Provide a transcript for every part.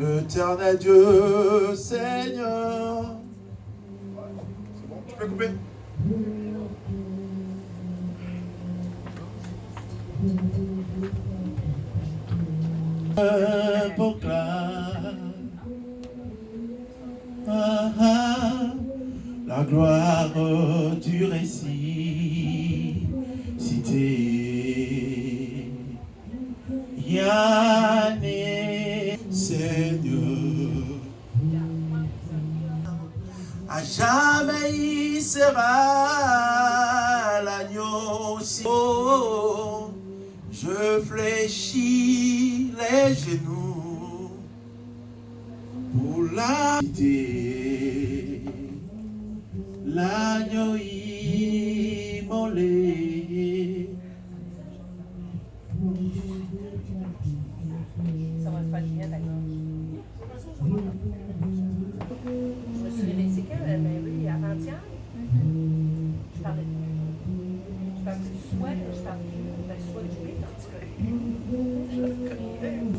L'éternel Dieu, Seigneur. C'est bon, tu peux couper. Proclame la gloire du récit cité. Yanné, Seigneur, à jamais il sera l'agneau. Je fléchis les genoux pour la cité. L'agneau immolé. Ça va te faire du bien, d'accord. Je me suis réveillée, c'est quand? Oui, avant-hier. Je parlais du souhait, je parlais du souhait du oui, en tout cas. Je le connais.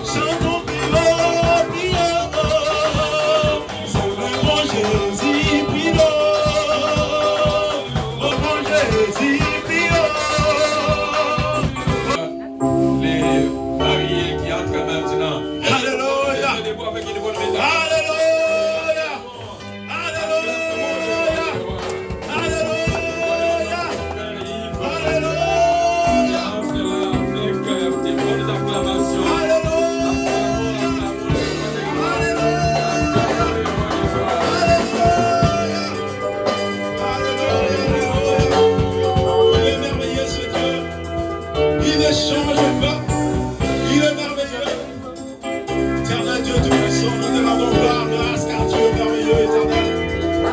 Chantons, prions, prions, c'est le bon Jésus.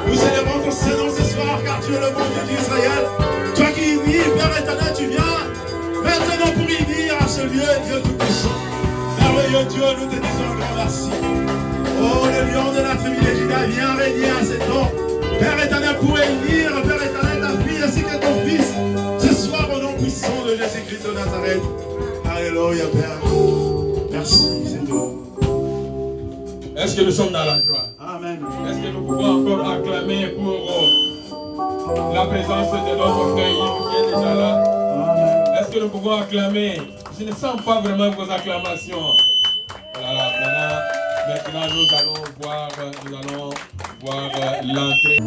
Nous célébrons ton Saint-Nom ce soir, car tu es le bon Dieu d'Israël. Toi qui unis, Père éternel, tu viens maintenant pour unir à ce lieu, Dieu tout-puissant. Merveilleux Dieu, nous te disons un grand merci. Oh, le lion de la tribu de Juda, viens régner à cet nom. Père éternel, pour unir, Père éternel, ta fille ainsi que ton fils, ce soir au nom puissant de Jésus-Christ de Nazareth. Alléluia, Père. Merci, Seigneur. Est-ce que nous sommes dans la joie? Amen. Est-ce que nous pouvons encore acclamer pour la présence de notre frère Yves qui est déjà là? Amen. Est-ce que nous pouvons acclamer? Je ne sens pas vraiment vos acclamations. Voilà, maintenant nous allons voir l'entrée.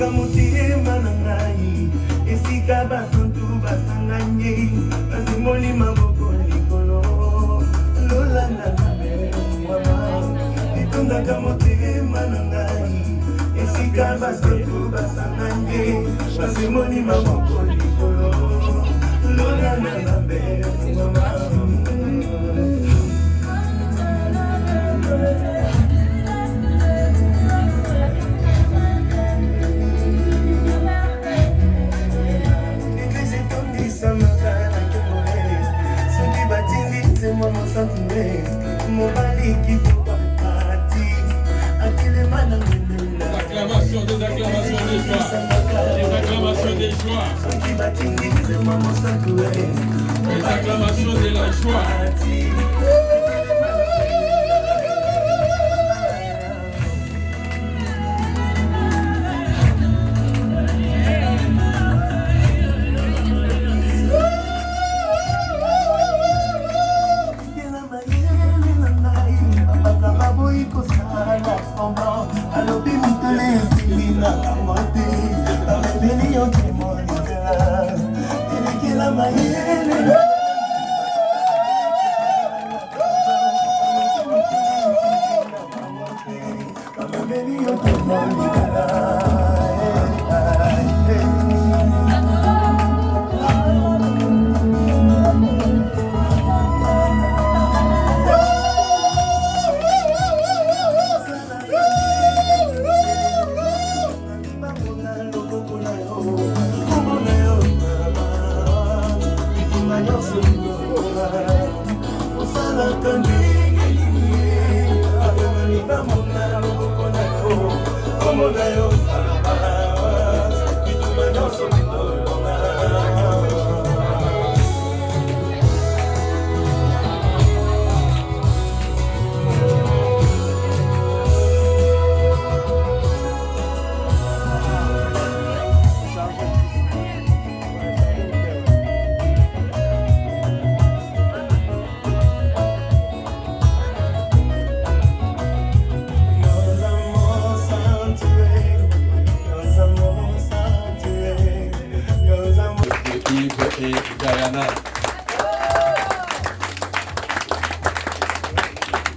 Motema na ngai esika basantu basanganye bazimoni maboko likolo lolanda mabe litondaka motema na ngai esika basantu basanganye bazimoni maboko likolo lolanda mabe Acclamations, des acclamations de joie. Des acclamations de joie. Des acclamations de la joie.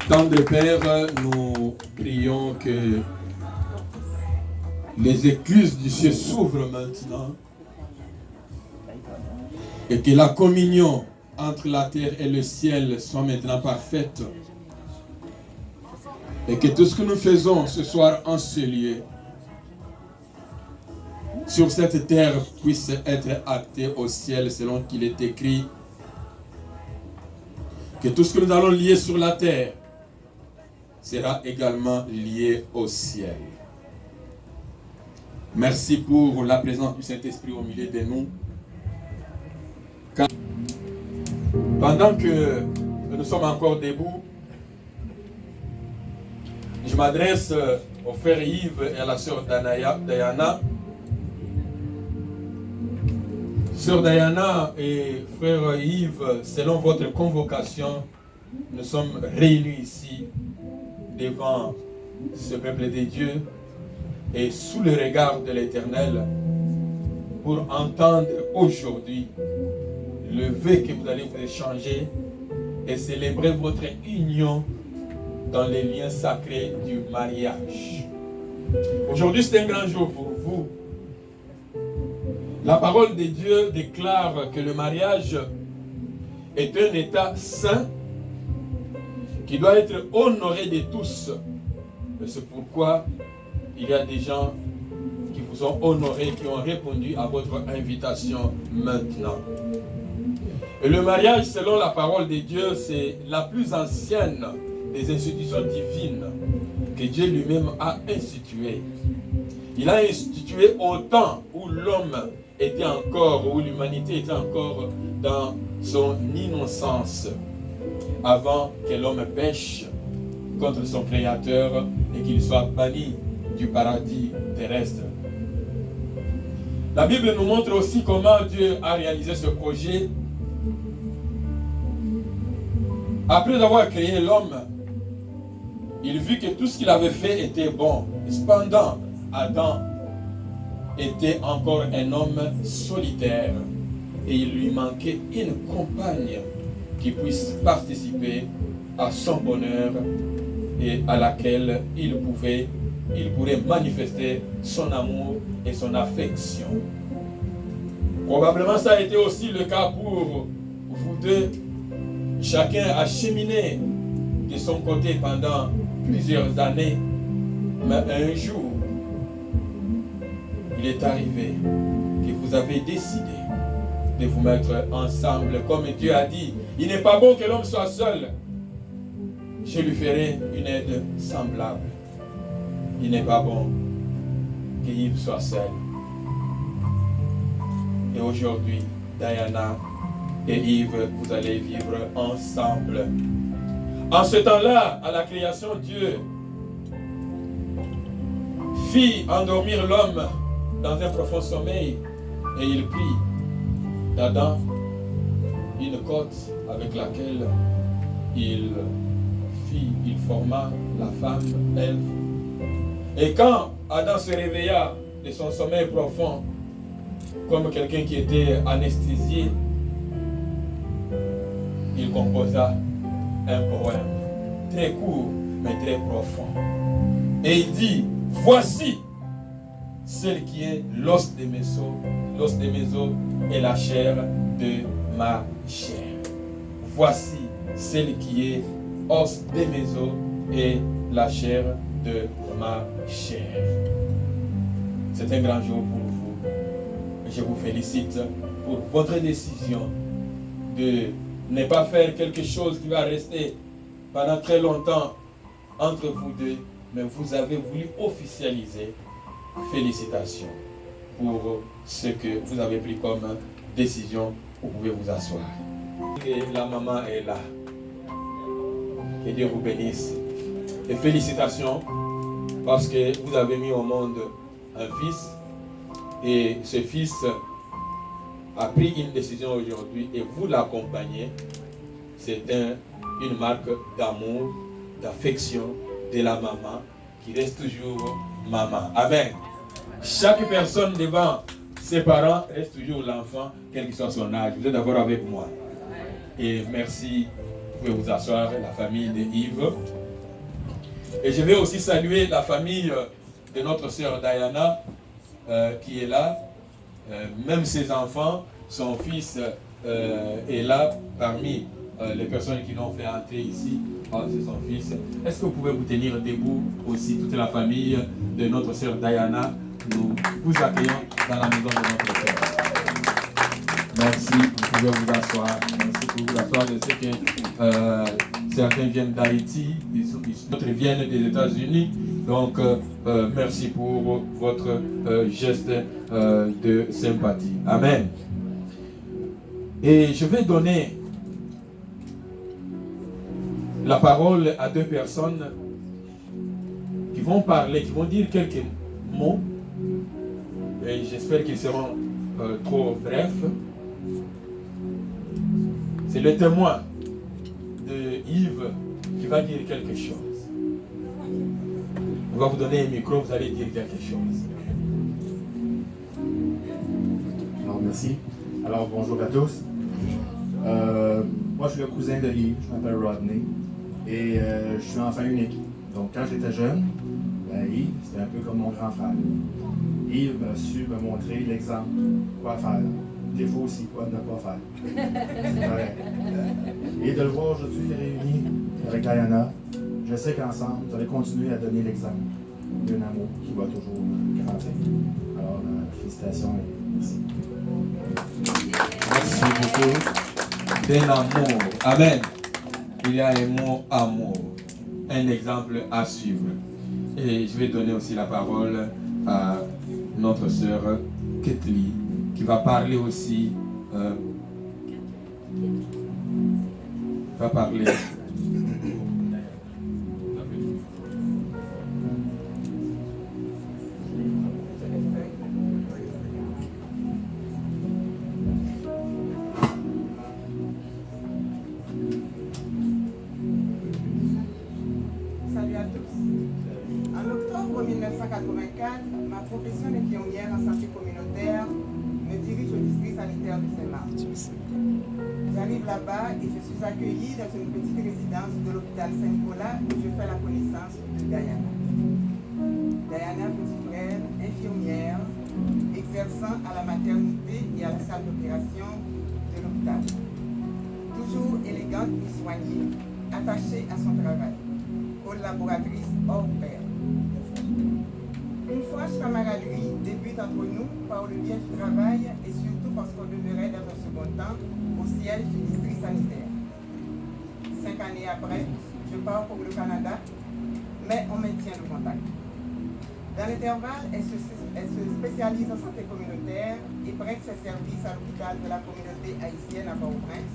Tendre Père, nous prions que les écluses du ciel s'ouvrent maintenant et que la communion entre la terre et le ciel soit maintenant parfaite et que tout ce que nous faisons ce soir en ce lieu sur cette terre puisse être acté au ciel selon qu'il est écrit, que tout ce que nous allons lier sur la terre sera également lié au ciel. Merci pour la présence du Saint-Esprit au milieu de nous. Pendant que nous sommes encore debout, je m'adresse au frère Yves et à la sœur Diana. Sœur Diana et frère Yves, selon votre convocation, nous sommes réunis ici devant ce peuple de Dieu et sous le regard de l'Éternel pour entendre aujourd'hui le vœu que vous allez vous échanger et célébrer votre union dans les liens sacrés du mariage. Aujourd'hui, c'est un grand jour pour vous. La parole de Dieu déclare que le mariage est un état saint qui doit être honoré de tous. Et c'est pourquoi il y a des gens qui vous ont honoré, qui ont répondu à votre invitation maintenant. Et le mariage, selon la parole de Dieu, c'est la plus ancienne des institutions divines que Dieu lui-même a instituées. Il a institué au temps où l'homme était encore, où l'humanité était encore dans son innocence, avant que l'homme pêche contre son Créateur et qu'il soit banni du paradis terrestre. La Bible nous montre aussi comment Dieu a réalisé ce projet. Après avoir créé l'homme, il vit que tout ce qu'il avait fait était bon. Cependant, Adam était encore un homme solitaire et il lui manquait une compagne qui puisse participer à son bonheur et à laquelle il pourrait manifester son amour et son affection. Probablement ça a été aussi le cas pour vous deux. Chacun a cheminé de son côté pendant plusieurs années, mais un jour, il est arrivé que vous avez décidé de vous mettre ensemble. Comme Dieu a dit, il n'est pas bon que l'homme soit seul. Je lui ferai une aide semblable. Il n'est pas bon que Yves soit seul. Et aujourd'hui, Diana et Yves, vous allez vivre ensemble. En ce temps-là, à la création, Dieu fit endormir l'homme dans un profond sommeil et il prit d'Adam une côte avec laquelle il forma la femme Ève. Et quand Adam se réveilla de son sommeil profond, comme quelqu'un qui était anesthésié, il composa un poème très court mais très profond. Et il dit, voici celle qui est l'os de mes os et la chair de ma chair. Voici celle qui est os de mes os et la chair de ma chair. C'est un grand jour pour vous. Je vous félicite pour votre décision de ne pas faire quelque chose qui va rester pendant très longtemps entre vous deux, mais vous avez voulu officialiser. Félicitations pour ce que vous avez pris comme décision. Vous pouvez vous asseoir. Et la maman est là. Que Dieu vous bénisse. Et félicitations parce que vous avez mis au monde un fils. Et ce fils a pris une décision aujourd'hui et vous l'accompagnez. C'est une marque d'amour, d'affection de la maman qui reste toujours maman. Amen. Chaque personne devant ses parents reste toujours l'enfant, quel que soit son âge. Vous êtes d'accord avec moi? Et merci. Vous pouvez vous asseoir, la famille de Yves. Et je vais aussi saluer la famille de notre sœur Diana qui est là. Même ses enfants, son fils est là parmi les personnes qui l'ont fait entrer ici. C'est son fils. Est-ce que vous pouvez vous tenir debout aussi, toute la famille de notre sœur Diana? Nous vous accueillons dans la maison de notre sœur. Merci, vous pouvez vous asseoir. Merci pour vous asseoir. Je sais que certains viennent d'Haïti, d'autres viennent des États-Unis. Donc, merci pour votre geste de sympathie. Amen. Et je vais donner la parole à deux personnes qui vont parler, qui vont dire quelques mots. Et j'espère qu'ils seront trop brefs. C'est le témoin de Yves qui va dire quelque chose. On va vous donner un micro, vous allez dire quelque chose. Alors merci. Alors bonjour à tous. Moi, je suis le cousin de Yves, je m'appelle Rodney, et je suis enfant unique. Donc, quand j'étais jeune, Yves, c'était un peu comme mon grand frère. Yves m'a su me montrer l'exemple, quoi faire. Des fois aussi, quoi ne pas faire. Ouais. Et de le voir aujourd'hui réuni avec Diana, je sais qu'ensemble, vous allez continuer à donner l'exemple d'un amour qui va toujours grandir. Alors, félicitations et merci. Merci beaucoup. D'un amour. Amen. Il y a un mot amour. Un exemple à suivre. Et je vais donner aussi la parole à notre sœur Ketli, qui va parler aussi. Va parler. Salut à tous. En octobre 1984, ma profession d'infirmière en santé communautaire me dirige au district sanitaire de Saint-Marc. J'arrive là-bas et je suis accueillie dans une petite résidence de l'hôpital Saint-Nicolas où je fais la connaissance de Diana. Diana, petit frère, infirmière, exerçant à la maternité et à la salle d'opération de l'hôpital. Toujours élégante et soignée, attachée à son travail, collaboratrice hors pair. Une franche camaraderie débute entre nous par le lien du travail et surtout parce qu'on demeurait dans un second temps au siège du district sanitaire. 5 années après, je pars pour le Canada, mais on maintient le contact. Dans l'intervalle, elle se spécialise en santé communautaire et prête ses services à l'hôpital de la communauté haïtienne à Port-au-Prince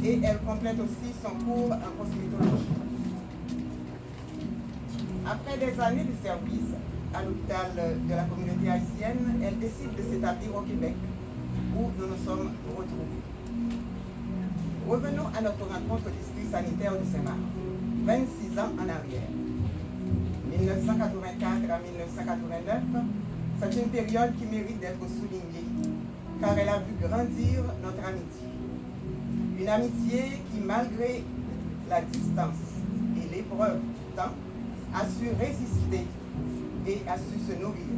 et elle complète aussi son cours en cosmétologie. Après des années de service à l'hôpital de la communauté haïtienne, elle décide de s'établir au Québec, où nous nous sommes retrouvés. Revenons à notre rencontre au district sanitaire de Saint-Marc, 26 ans en arrière. 1984 à 1989, c'est une période qui mérite d'être soulignée, car elle a vu grandir notre amitié. Une amitié qui, malgré la distance et l'épreuve du temps, a su résister et a su se nourrir.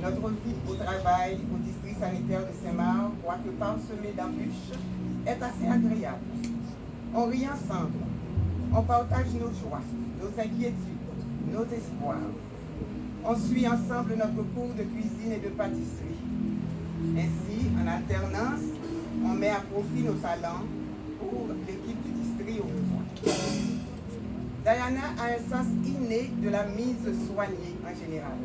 Notre vie au travail au district sanitaire de Saint-Marc, quoique parsemée d'embûches, est assez agréable. On rit ensemble, on partage nos joies, nos inquiétudes, nos espoirs. On suit ensemble notre cours de cuisine et de pâtisserie. Ainsi, en alternance, on met à profit nos talents pour l'équipe du district au besoin. Diana a un sens inné de la mise soignée en général.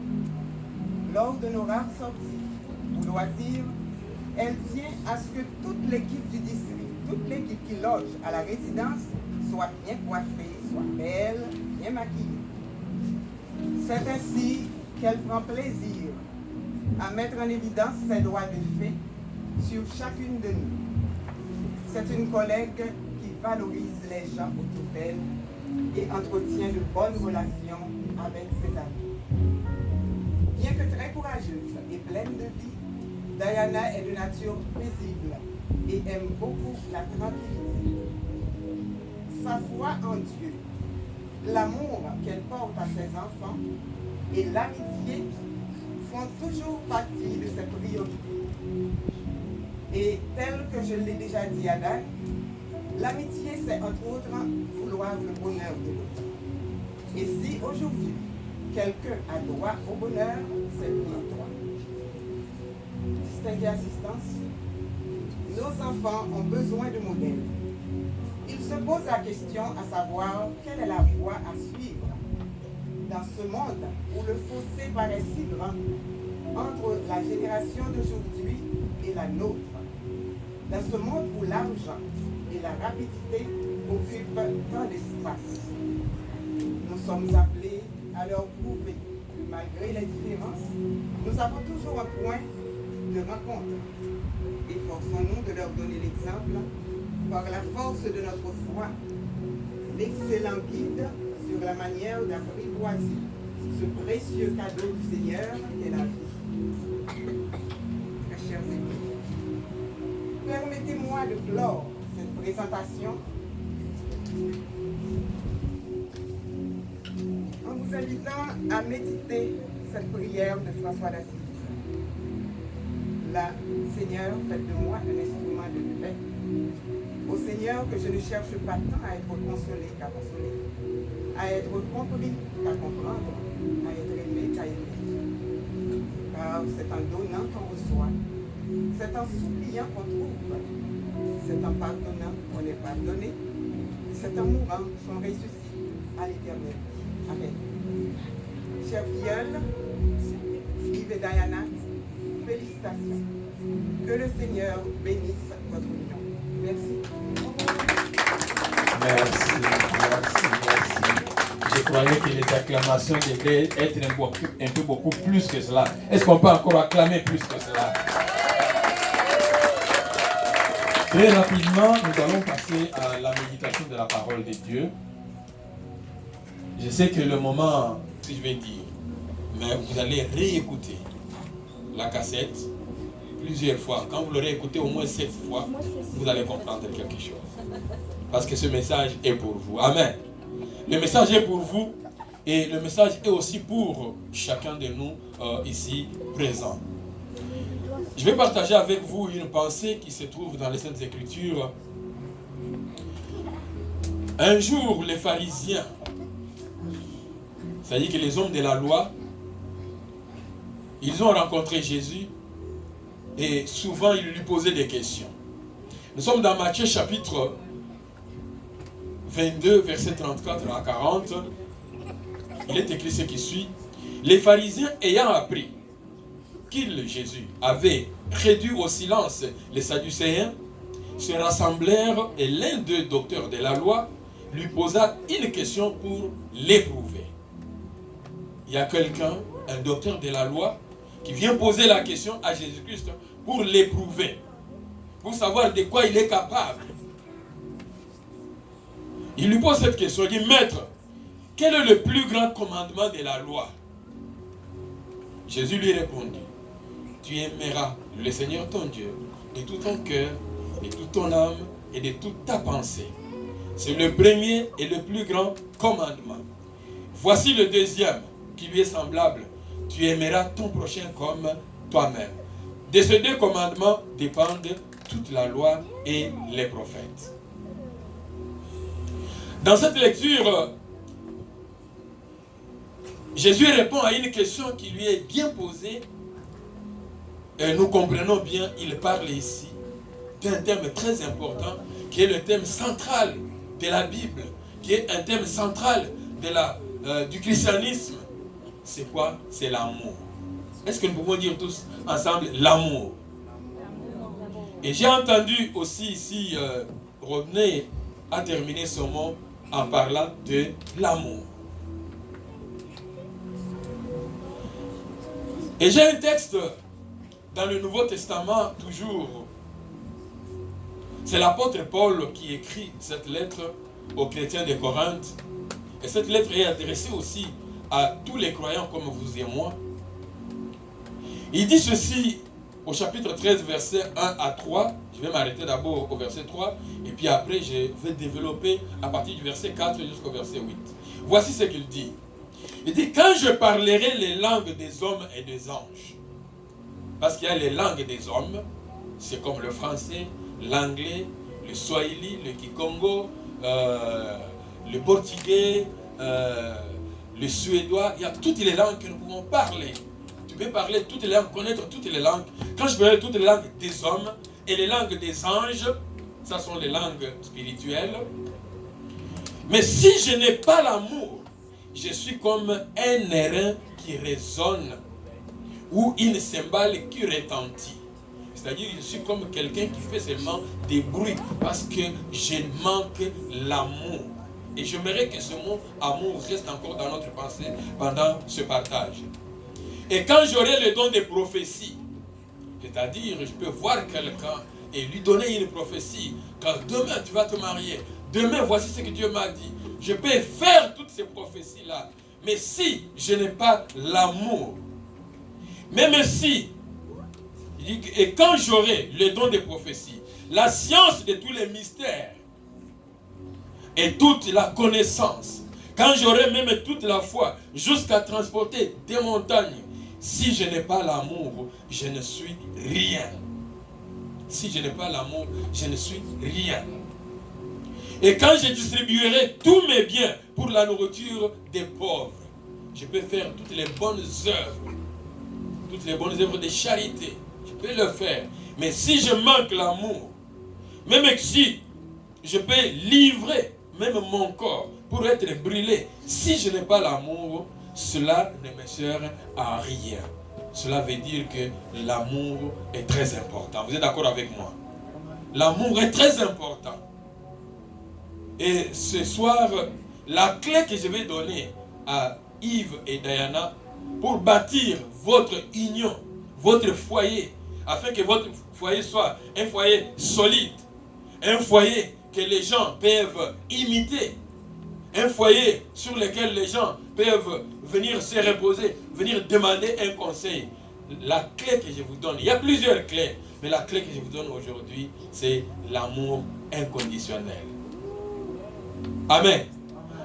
Lors de nos rares sorties ou loisirs, elle tient à ce que toute l'équipe du district, toute l'équipe qui loge à la résidence, soit bien coiffée, soit belle, bien maquillée. C'est ainsi qu'elle prend plaisir à mettre en évidence ses doigts de fée sur chacune de nous. C'est une collègue qui valorise les gens autour d'elle et entretient de bonnes relations avec ses amis. Bien que très courageuse et pleine de vie, Diana est de nature paisible et aime beaucoup la tranquillité. Sa foi en Dieu, l'amour qu'elle porte à ses enfants et l'amitié font toujours partie de ses priorités. Et tel que je l'ai déjà dit à Dan, l'amitié, c'est entre autres vouloir le bonheur de l'autre. Et si aujourd'hui, quelqu'un a droit au bonheur, c'est bien toi. Distinguée assistance, nos enfants ont besoin de modèles. Ils se posent la question à savoir quelle est la voie à suivre dans ce monde où le fossé paraît si grand entre la génération d'aujourd'hui et la nôtre. Dans ce monde où l'argent et la rapidité occupent tant d'espace. Nous sommes appelés à leur prouver que malgré les différences, nous avons toujours un point de rencontre. Efforçons-nous de leur donner l'exemple par la force de notre foi, l'excellent guide sur la manière d'apprivoiser ce précieux cadeau du Seigneur qu'est la vie. Très chers amis, permettez-moi de clore cette présentation. En vous invitant à méditer cette prière de François d'Assise. Là, Seigneur, faites de moi un instrument de paix. Au Seigneur, que je ne cherche pas tant à être consolé qu'à consoler, à être compris qu'à comprendre, à être aimé qu'à aimer. Car c'est en donnant qu'on reçoit, c'est en suppliant qu'on trouve, c'est en pardonnant qu'on est pardonné, c'est en mourant qu'on ressuscite à l'éternel. Amen. Chers filleuls, Yves et Diana, félicitations. Que le Seigneur bénisse votre union. Merci. Merci. Je croyais que les acclamations devaient être un peu beaucoup plus que cela. Est-ce qu'on peut encore acclamer plus que cela? Très rapidement, nous allons passer à la méditation de la parole de Dieu. Je sais que le moment, si je vais dire, mais vous allez réécouter la cassette plusieurs fois. Quand vous l'aurez écouté au moins 7 fois, vous allez comprendre quelque chose. Parce que ce message est pour vous. Amen. Le message est pour vous et le message est aussi pour chacun de nous ici présents. Je vais partager avec vous une pensée qui se trouve dans les Saintes Écritures. Un jour, les pharisiens, c'est-à-dire que les hommes de la loi, ils ont rencontré Jésus et souvent ils lui posaient des questions. Nous sommes dans Matthieu chapitre 22, verset 34 à 40. Il est écrit ce qui suit. Les pharisiens ayant appris qu'il, Jésus, avait réduit au silence les Sadducéens, se rassemblèrent et l'un d'eux, docteur de la loi, lui posa une question pour l'éprouver. Il y a quelqu'un, un docteur de la loi, qui vient poser la question à Jésus-Christ pour l'éprouver, pour savoir de quoi il est capable. Il lui pose cette question, il dit, Maître, quel est le plus grand commandement de la loi? Jésus lui répondit, tu aimeras le Seigneur ton Dieu de tout ton cœur, de toute ton âme et de toute ta pensée. C'est le premier et le plus grand commandement. Voici le deuxième qui lui est semblable. Tu aimeras ton prochain comme toi-même. De ces deux commandements dépendent toute la loi et les prophètes. Dans cette lecture, Jésus répond à une question qui lui est bien posée. Et nous comprenons bien, il parle ici d'un thème très important, qui est le thème central de la Bible, qui est un thème central du christianisme. C'est quoi? C'est l'amour. Est-ce que nous pouvons dire tous ensemble l'amour? Et j'ai entendu aussi ici, Rodney a terminé son mot en parlant de l'amour. Et j'ai un texte dans le Nouveau Testament, toujours. C'est l'apôtre Paul qui écrit cette lettre aux chrétiens de Corinthe. Et cette lettre est adressée aussi à tous les croyants comme vous et moi. Il dit ceci au chapitre 13, verset 1 à 3. Je vais m'arrêter d'abord au verset 3. Et puis après, je vais développer à partir du verset 4 jusqu'au verset 8. Voici ce qu'il dit. Il dit, quand je parlerai les langues des hommes et des anges. Parce qu'il y a les langues des hommes. C'est comme le français, l'anglais, le swahili, le kikongo, le portugais, le suédois. Il y a toutes les langues que nous pouvons parler. Tu peux parler toutes les langues, connaître toutes les langues. Quand je parle toutes les langues des hommes et les langues des anges, ça sont les langues spirituelles. Mais si je n'ai pas l'amour, je suis comme un airain qui résonne ou une cymbale qui retentit. C'est-à-dire, je suis comme quelqu'un qui fait seulement des bruits parce que je manque l'amour. Et j'aimerais que ce mot amour reste encore dans notre pensée pendant ce partage. Et quand j'aurai le don de prophétie, c'est-à-dire, je peux voir quelqu'un et lui donner une prophétie, quand demain tu vas te marier, demain voici ce que Dieu m'a dit, je peux faire toutes ces prophéties-là. Mais si je n'ai pas l'amour, même si, et quand j'aurai le don de prophétie, la science de tous les mystères, et toute la connaissance, quand j'aurai même toute la foi jusqu'à transporter des montagnes, si je n'ai pas l'amour, je ne suis rien. Si je n'ai pas l'amour, je ne suis rien. Et quand je distribuerai tous mes biens pour la nourriture des pauvres, je peux faire toutes les bonnes œuvres de charité. Je peux le faire. Mais si je manque l'amour, même si je peux livrer même mon corps pour être brûlé, si je n'ai pas l'amour, cela ne me sert à rien. Cela veut dire que l'amour est très important. Vous êtes d'accord avec moi? L'amour est très important. Et ce soir, la clé que je vais donner à Yves et Diana pour bâtir votre union, votre foyer, afin que votre foyer soit un foyer solide, un foyer que les gens peuvent imiter, un foyer sur lequel les gens peuvent venir se reposer, venir demander un conseil. La clé que je vous donne, il y a plusieurs clés, mais la clé que je vous donne aujourd'hui, c'est l'amour inconditionnel. Amen.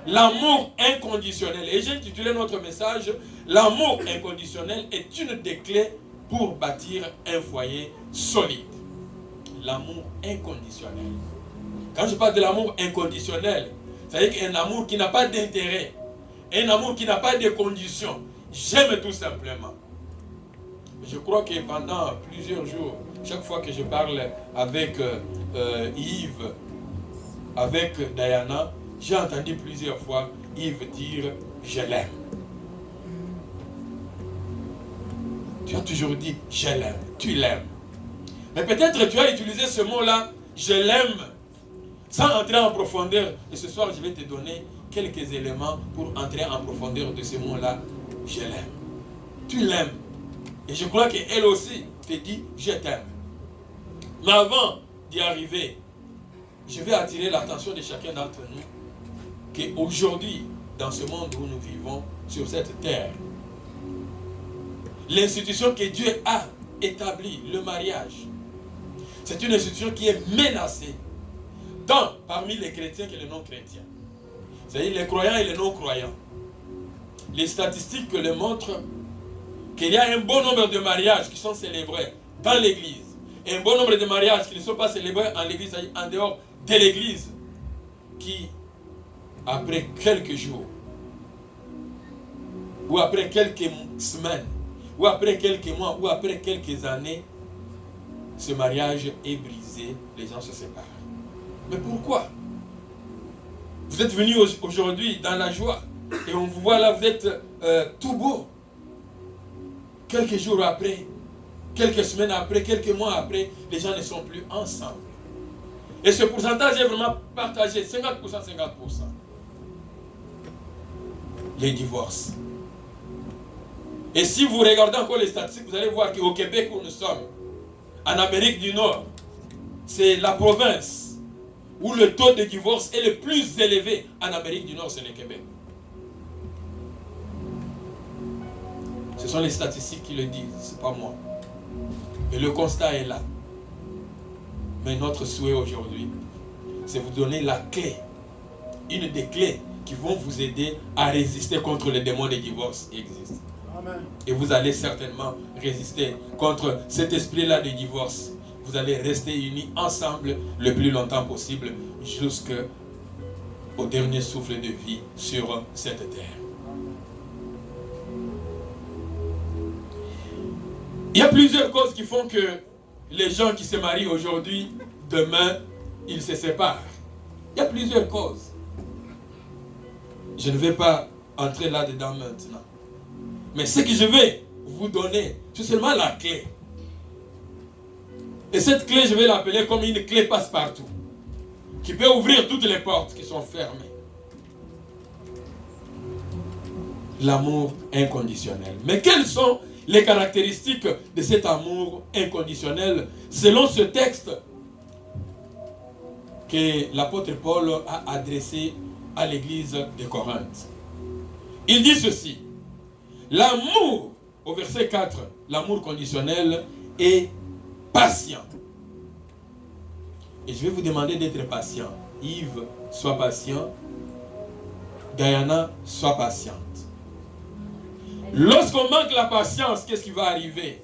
L'amour inconditionnel. Et j'ai intitulé notre message, l'amour inconditionnel est une des clés pour bâtir un foyer solide. L'amour inconditionnel. Quand je parle de l'amour inconditionnel, c'est-à-dire qu'un amour qui n'a pas d'intérêt, un amour qui n'a pas de conditions. J'aime tout simplement. Je crois que pendant plusieurs jours, chaque fois que je parle avec Yves, avec Diana, j'ai entendu plusieurs fois Yves dire « je l'aime ». Tu as toujours dit « je l'aime », tu l'aimes. Mais peut-être tu as utilisé ce mot-là « je l'aime » sans entrer en profondeur. Et ce soir, je vais te donner quelques éléments pour entrer en profondeur de ce mot-là « je l'aime ». Tu l'aimes. Et je crois qu'elle aussi te dit « je t'aime ». Mais avant d'y arriver, je vais attirer l'attention de chacun d'entre nous qu'aujourd'hui, dans ce monde où nous vivons, sur cette terre, l'institution que Dieu a établie, le mariage, c'est une institution qui est menacée, tant parmi les chrétiens que les non-chrétiens. C'est-à-dire les croyants et les non-croyants. Les statistiques le montrent qu'il y a un bon nombre de mariages qui sont célébrés dans l'église, et un bon nombre de mariages qui ne sont pas célébrés en l'église, en dehors de l'église, qui, après quelques jours, ou après quelques semaines, ou après quelques mois, ou après quelques années, ce mariage est brisé, les gens se séparent. Mais pourquoi? Vous êtes venus aujourd'hui dans la joie, et on vous voit là, vous êtes tout beau. Quelques jours après, quelques semaines après, quelques mois après, les gens ne sont plus ensemble. Et ce pourcentage est vraiment partagé, 50%, 50%. Les divorces. Et si vous regardez encore les statistiques, vous allez voir qu'au Québec où nous sommes, en Amérique du Nord, c'est la province où le taux de divorce est le plus élevé en Amérique du Nord, c'est le Québec. Ce sont les statistiques qui le disent, ce n'est pas moi. Et le constat est là. Mais notre souhait aujourd'hui, c'est vous donner la clé, une des clés qui vont vous aider à résister contre les démons des divorces qui existent. Amen. Et vous allez certainement résister contre cet esprit-là de divorce. Vous allez rester unis ensemble le plus longtemps possible jusqu'au dernier souffle de vie sur cette terre. Il y a plusieurs causes qui font que les gens qui se marient aujourd'hui, demain, ils se séparent. Il y a plusieurs causes. Je ne vais pas entrer là-dedans maintenant. Mais ce que je vais vous donner, c'est seulement la clé. Et cette clé, je vais l'appeler comme une clé passe-partout, qui peut ouvrir toutes les portes qui sont fermées. L'amour inconditionnel. Mais quelles sont les caractéristiques de cet amour inconditionnel selon ce texte que l'apôtre Paul a adressé à l'église de Corinthe? Il dit ceci: l'amour, au verset 4, l'amour conditionnel est patient. Et je vais vous demander d'être patient. Yves, sois patient. Diana, sois patiente. Lorsqu'on manque la patience, qu'est-ce qui va arriver?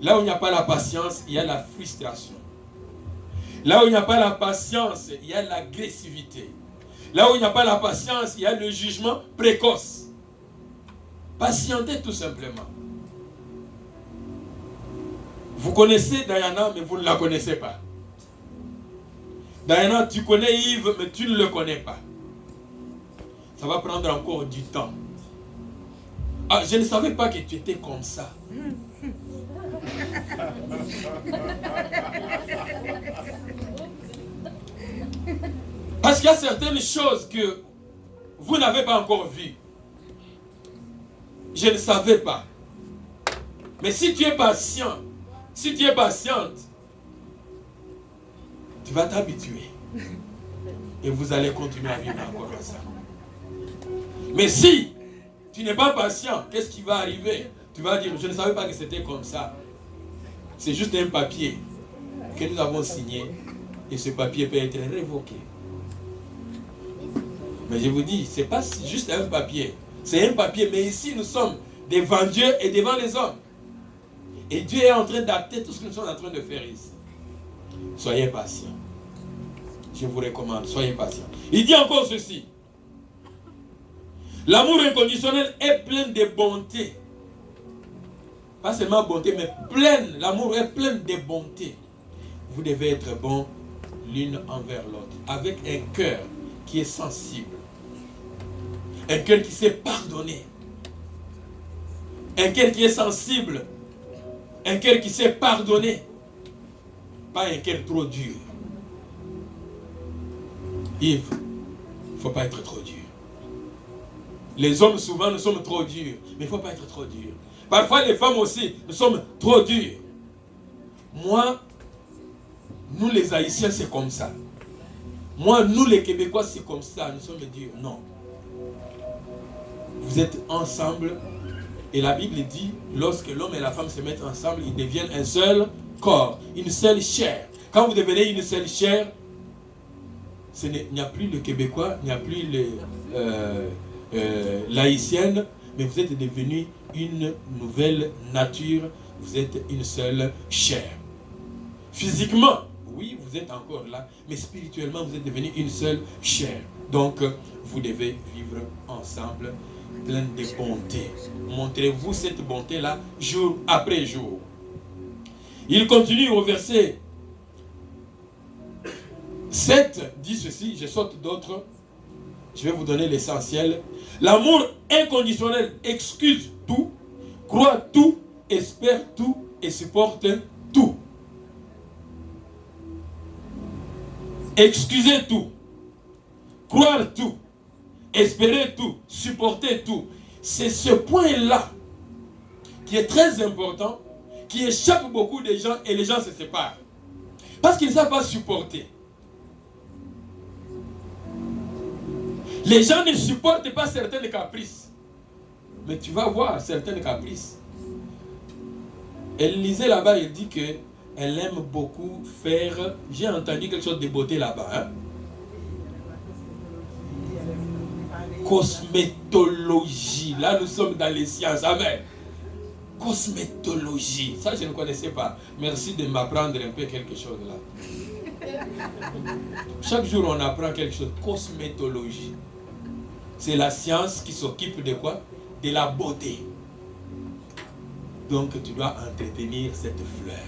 Là où il n'y a pas la patience, il y a la frustration. Là où il n'y a pas la patience, il y a l'agressivité. Là où il n'y a pas la patience, il y a le jugement précoce. Patientez tout simplement. Vous connaissez Diana, mais vous ne la connaissez pas. Diana, tu connais Yves, mais tu ne le connais pas. Ça va prendre encore du temps. Ah, je ne savais pas que tu étais comme ça. Parce qu'il y a certaines choses que vous n'avez pas encore vues. Je ne savais pas. Mais si tu es patient, si tu es patiente, tu vas t'habituer. Et vous allez continuer à vivre encore comme ça. Mais si tu n'es pas patient, qu'est-ce qui va arriver? Tu vas dire, je ne savais pas que c'était comme ça. C'est juste un papier que nous avons signé et ce papier peut être révoqué. Mais je vous dis, ce n'est pas juste un papier. C'est un papier, mais ici nous sommes devant Dieu et devant les hommes. Et Dieu est en train d'acter tout ce que nous sommes en train de faire ici. Soyez patients. Je vous recommande, soyez patients. Il dit encore ceci. L'amour inconditionnel est plein de bonté. Pas seulement bonté, mais plein. L'amour est plein de bonté. Vous devez être bons l'une envers l'autre. Avec un cœur qui est sensible. Un cœur qui sait pardonner. Un cœur qui est sensible. Un cœur qui sait pardonner. Pas un cœur trop dur. Yves, il ne faut pas être trop dur. Les hommes souvent nous sommes trop durs. Mais il ne faut pas être trop dur. Parfois les femmes aussi, nous sommes trop durs. Moi, nous les Haïtiens c'est comme ça. Moi, nous les Québécois c'est comme ça. Nous sommes durs. Non. Vous êtes ensemble. Et la Bible dit, lorsque l'homme et la femme se mettent ensemble, ils deviennent un seul corps, une seule chair. Quand vous devenez une seule chair, il n'y a plus le Québécois, il n'y a plus l'Haïtienne, mais vous êtes devenus une nouvelle nature, vous êtes une seule chair. Physiquement, oui, vous êtes encore là, mais spirituellement, vous êtes devenus une seule chair. Donc, vous devez vivre ensemble, plein de bonté. Montrez-vous cette bonté-là jour après jour. Il continue au verset 7, dit ceci, je saute d'autres, je vais vous donner l'essentiel. L'amour inconditionnel excuse tout, croit tout, espère tout et supporte tout. Excusez tout, croire tout, espérer tout, supporter tout. C'est ce point-là qui est très important, qui échappe beaucoup de gens et les gens se séparent. Parce qu'ils ne savent pas supporter. Les gens ne supportent pas certaines caprices. Mais tu vas voir certaines caprices. Elle lisait là-bas, elle dit qu'elle aime beaucoup faire... J'ai entendu quelque chose de beauté là-bas. Hein? Cosmétologie. Là, nous sommes dans les sciences. Amen. Cosmétologie. Ça, je ne connaissais pas. Merci de m'apprendre un peu quelque chose là. Chaque jour, on apprend quelque chose. Cosmétologie. C'est la science qui s'occupe de quoi? De la beauté. Donc, tu dois entretenir cette fleur.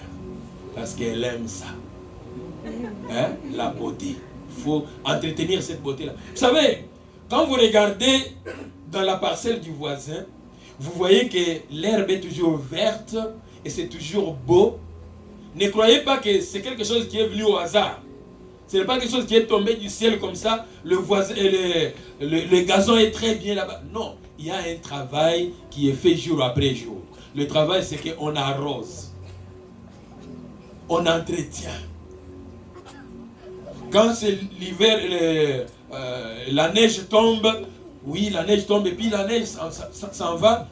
Parce qu'elle aime ça. Hein? La beauté. Il faut entretenir cette beauté-là. Vous savez, quand vous regardez dans la parcelle du voisin, vous voyez que l'herbe est toujours verte et c'est toujours beau. Ne croyez pas que c'est quelque chose qui est venu au hasard. Ce n'est pas quelque chose qui est tombé du ciel comme ça. Le gazon est très bien là-bas. Non, il y a un travail qui est fait jour après jour. Le travail, c'est qu'on arrose. On entretient. Quand c'est l'hiver, la neige tombe, oui, la neige tombe et puis la neige s'en va.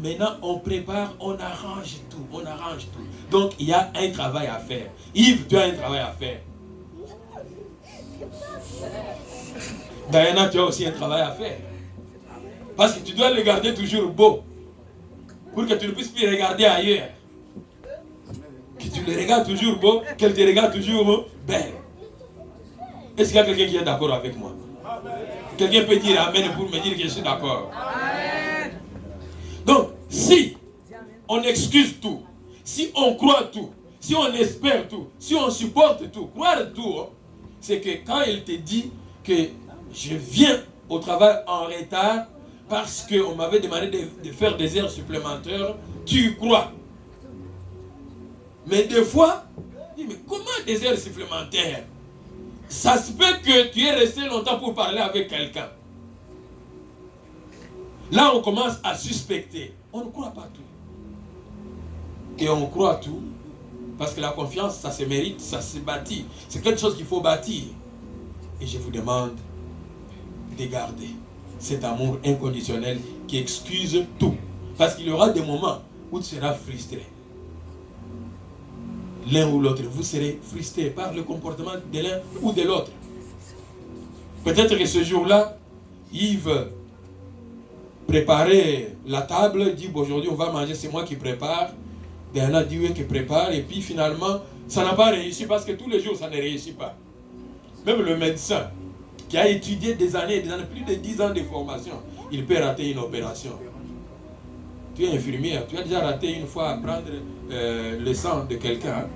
Maintenant, on prépare, on arrange tout, on arrange tout. Donc, il y a un travail à faire. Yves, tu as un travail à faire. Diana, tu as aussi un travail à faire. Parce que tu dois le garder toujours beau. Pour que tu ne puisses plus regarder ailleurs. Que tu le regardes toujours beau, qu'elle te regarde toujours belle. Est-ce qu'il y a quelqu'un qui est d'accord avec moi? Quelqu'un peut dire Amen pour me dire que je suis d'accord. Donc, si on excuse tout, si on croit tout, si on espère tout, si on supporte tout, croire tout, c'est que quand il te dit que je viens au travail en retard parce qu'on m'avait demandé de faire des heures supplémentaires, tu crois. Mais des fois, tu dis, mais comment des heures supplémentaires? Ça se peut que tu aies resté longtemps pour parler avec quelqu'un. Là, on commence à suspecter. On ne croit pas tout. Et on croit tout parce que la confiance, ça se mérite, ça se bâtit. C'est quelque chose qu'il faut bâtir. Et je vous demande de garder cet amour inconditionnel qui excuse tout. Parce qu'il y aura des moments où tu seras frustré. L'un ou l'autre, vous serez frustré par le comportement de l'un ou de l'autre. Peut-être que ce jour-là, Yves préparait la table, dit bon, aujourd'hui on va manger, c'est moi qui prépare. Diana dit oui qui prépare, et puis finalement, ça n'a pas réussi parce que tous les jours ça ne réussit pas. Même le médecin qui a étudié des années, plus de 10 ans de formation, il peut rater une opération. Tu es infirmière, tu as déjà raté une fois à prendre le sang de quelqu'un,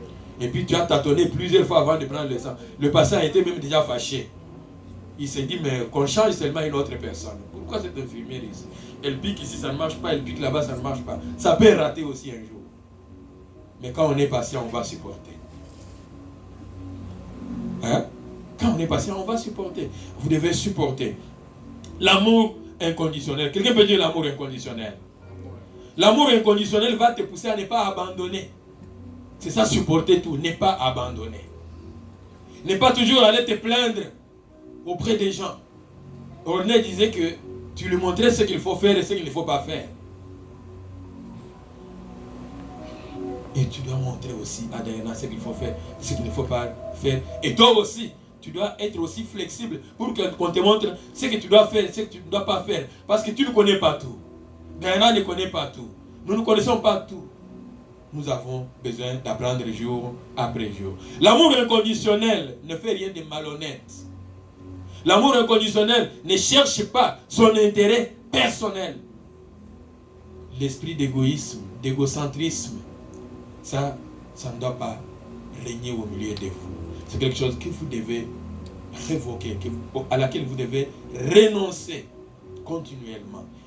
et puis tu as tâtonné plusieurs fois avant de prendre le sang. Le patient était même déjà fâché. Il s'est dit, mais qu'on change seulement une autre personne. Pourquoi cette infirmière ici? Elle pique ici, ça ne marche pas, elle pique là-bas, ça ne marche pas. Ça peut rater aussi un jour. Mais quand on est patient, on va supporter. Hein? Quand on est patient, on va supporter. Vous devez supporter. L'amour inconditionnel. Quelqu'un peut dire l'amour inconditionnel? L'amour inconditionnel va te pousser à ne pas abandonner. C'est ça, supporter tout, ne pas abandonner. Ne pas toujours aller te plaindre auprès des gens. René disait que tu lui montrais ce qu'il faut faire et ce qu'il ne faut pas faire. Et tu dois montrer aussi à Diana ce qu'il faut faire, ce qu'il ne faut pas faire. Et toi aussi, tu dois être aussi flexible pour qu'on te montre ce que tu dois faire, ce que tu ne dois pas faire. Parce que tu ne connais pas tout. Diana ne connaît pas tout. Nous ne connaissons pas tout. Nous avons besoin d'apprendre jour après jour. L'amour inconditionnel ne fait rien de malhonnête. L'amour inconditionnel ne cherche pas son intérêt personnel. L'esprit d'égoïsme, d'égocentrisme, ça ne doit pas régner au milieu de vous. C'est quelque chose que vous devez révoquer, à laquelle vous devez renoncer continuellement.